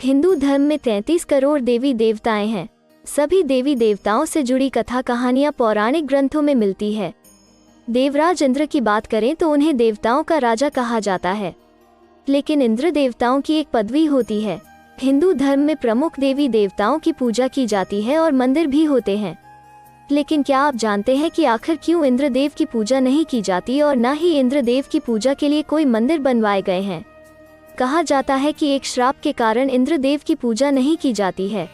हिंदू धर्म में 33 करोड़ देवी देवताएं हैं। सभी देवी देवताओं से जुड़ी कथा कहानियां पौराणिक ग्रंथों में मिलती है। देवराज इंद्र की बात करें तो उन्हें देवताओं का राजा कहा जाता है, लेकिन इंद्र देवताओं की एक पदवी होती है। हिंदू धर्म में प्रमुख देवी देवताओं की पूजा की जाती है और मंदिर भी होते हैं। लेकिन क्या आप जानते हैं कि आखिर क्यों इंद्रदेव की पूजा नहीं की जाती और न ही इंद्रदेव की पूजा के लिए कोई मंदिर बनवाए गए हैं? कहा जाता है कि एक श्राप के कारण इंद्रदेव की पूजा नहीं की जाती है।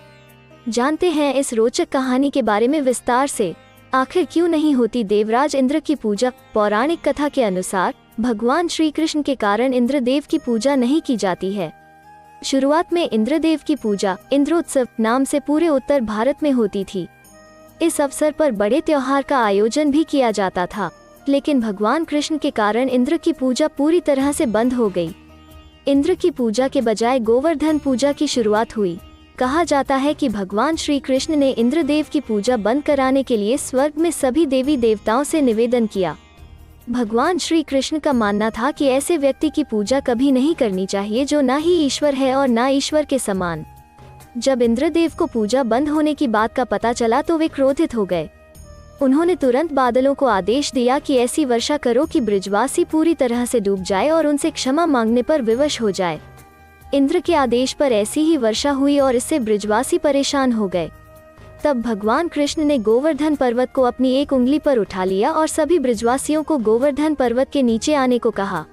जानते हैं इस रोचक कहानी के बारे में विस्तार से। आखिर क्यों नहीं होती देवराज इंद्र की पूजा? पौराणिक कथा के अनुसार भगवान श्री कृष्ण के कारण इंद्रदेव की पूजा नहीं की जाती है। शुरुआत में इंद्रदेव की पूजा इंद्रोत्सव नाम से पूरे उत्तर भारत में होती थी। इस अवसर पर बड़े त्योहार का आयोजन भी किया जाता था, लेकिन भगवान कृष्ण के कारण इंद्र की पूजा पूरी तरह से बंद हो गई। इंद्र की पूजा के बजाय गोवर्धन पूजा की शुरुआत हुई। कहा जाता है कि भगवान श्री कृष्ण ने इंद्रदेव की पूजा बंद कराने के लिए स्वर्ग में सभी देवी देवताओं से निवेदन किया। भगवान श्री कृष्ण का मानना था कि ऐसे व्यक्ति की पूजा कभी नहीं करनी चाहिए जो न ही ईश्वर है और न ईश्वर के समान। जब इंद्रदेव को पूजा बंद होने की बात का पता चला तो वे क्रोधित हो गए। उन्होंने तुरंत बादलों को आदेश दिया कि ऐसी वर्षा करो कि ब्रिजवासी पूरी तरह से डूब जाए और उनसे क्षमा मांगने पर विवश हो जाए। इंद्र के आदेश पर ऐसी ही वर्षा हुई और इससे ब्रिजवासी परेशान हो गए। तब भगवान कृष्ण ने गोवर्धन पर्वत को अपनी एक उंगली पर उठा लिया और सभी ब्रिजवासियों को गोवर्धन पर्वत के नीचे आने को कहा।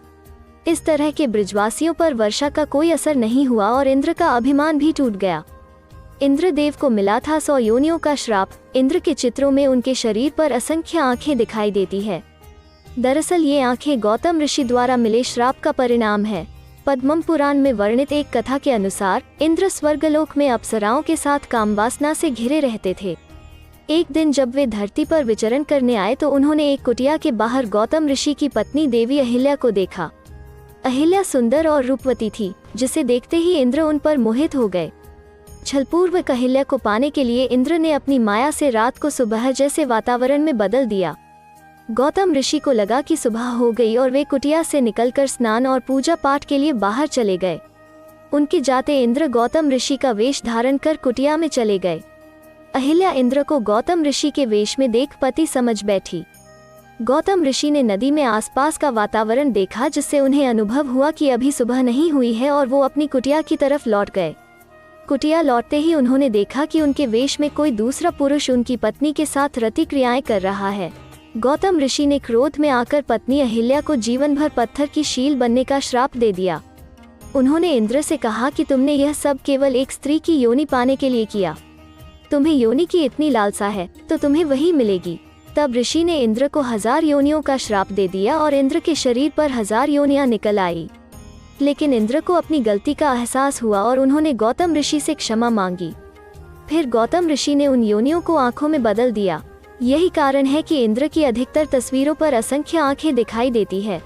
इस तरह के ब्रिजवासियों पर वर्षा का कोई असर नहीं हुआ और इंद्र का अभिमान भी टूट गया। इंद्रदेव को मिला था 100 योनियों का श्राप। इंद्र के चित्रों में उनके शरीर पर असंख्य आंखें दिखाई देती है। दरअसल ये आंखें गौतम ऋषि द्वारा मिले श्राप का परिणाम है। पद्मम पुराण में वर्णित एक कथा के अनुसार इंद्र स्वर्गलोक में अप्सराओं के साथ कामवासना से घिरे रहते थे। एक दिन जब वे धरती पर विचरण करने आए तो उन्होंने एक कुटिया के बाहर गौतम ऋषि की पत्नी देवी अहिल्या को देखा। अहिल्या सुंदर और रूपवती थी, जिसे देखते ही इंद्र उन पर मोहित हो गए। छलपूर्वक अहिल्या को पाने के लिए इंद्र ने अपनी माया से रात को सुबह जैसे वातावरण में बदल दिया। गौतम ऋषि को लगा कि सुबह हो गई और वे कुटिया से निकलकर स्नान और पूजा पाठ के लिए बाहर चले गए। उनके जाते इंद्र गौतम ऋषि का वेश धारण कर कुटिया में चले गए। अहिल्या इंद्र को गौतम ऋषि के वेश में देख पति समझ बैठी। गौतम ऋषि ने नदी में आसपास का वातावरण देखा, जिससे उन्हें अनुभव हुआ कि अभी सुबह नहीं हुई है और वो अपनी कुटिया की तरफ लौट गए। कुटिया लौटते ही उन्होंने देखा कि उनके वेश में कोई दूसरा पुरुष उनकी पत्नी के साथ रति क्रियाएं कर रहा है। गौतम ऋषि ने क्रोध में आकर पत्नी अहिल्या को जीवन भर पत्थर की शील बनने का श्राप दे दिया। उन्होंने इंद्र से कहा कि तुमने यह सब केवल एक स्त्री की योनि पाने के लिए किया। तुम्हें योनि की इतनी लालसा है तो तुम्हें वही मिलेगी। तब ऋषि ने इंद्र को 1000 योनियों का श्राप दे दिया और इंद्र के शरीर पर 1000 योनियां निकल आई। लेकिन इंद्र को अपनी गलती का एहसास हुआ और उन्होंने गौतम ऋषि से क्षमा मांगी। फिर गौतम ऋषि ने उन योनियों को आंखों में बदल दिया। यही कारण है कि इंद्र की अधिकतर तस्वीरों पर असंख्य आंखें दिखाई देती है।